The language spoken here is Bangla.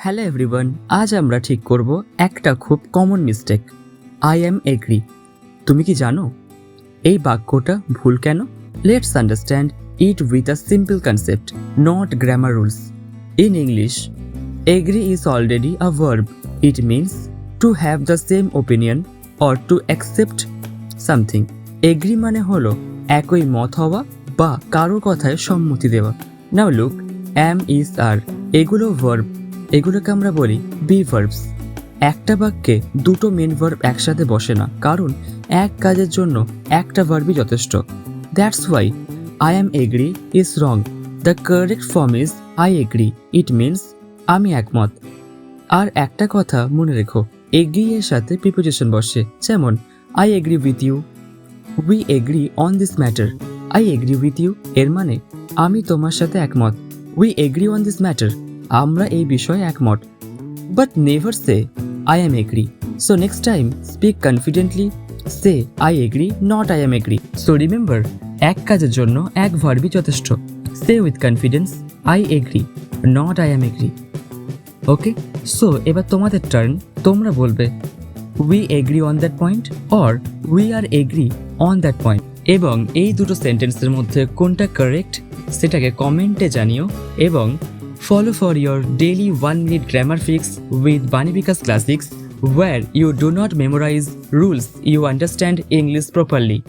হ্যালো এভরিওয়ান, আজ আমরা ঠিক করব একটা খুব common mistake. I am agree. তুমি কি জানো এই বাক্যটা ভুল কেন? Let's understand it with a simple concept, not grammar rules. In English, agree is already a verb. It means to have the same opinion or to accept something. Agree মানে হলো একই মত হওয়া বা কারো কথায় সম্মতি দেওয়া। নাও লুক, অ্যাম, ইজ, আর এগুলো ভার্ব। এগুলোকে আমরা বলি বি ভার্বস। একটা বাক্যে দুটো মেন ভার্ব একসাথে বসে না, কারণ এক কাজের জন্য একটা ভার্বই যথেষ্ট। That's why I am agree is wrong. The correct form is I agree. It means আমি একমত। আর একটা কথা মনে রেখো, এগ্রি এর সাথে প্রিপোজিশন বসে, যেমন I agree with you, we agree on this matter. I agree with you এর মানে আমি তোমার সাথে একমত। We agree on this matter, আমরা এই বিষয়ে একমত। But never say I am agree. So next time speak confidently, say I agree, not I am agree. So remember, এক কাজের জন্য এক ভার্বই যথেষ্ট। Say with confidence I agree, not I am agree. Okay, so এবার তোমাদের টার্ন। তোমরা বলবে we agree on that point or we are agri on that point. এবং এই দুটো সেন্টেন্সের মধ্যে কোনটা কারেক্ট সেটাকে কমেন্টে জানিও। এবং follow for your daily 1-minute grammar fix with Bani Vikas Classics, where you do not memorize rules, you understand English properly.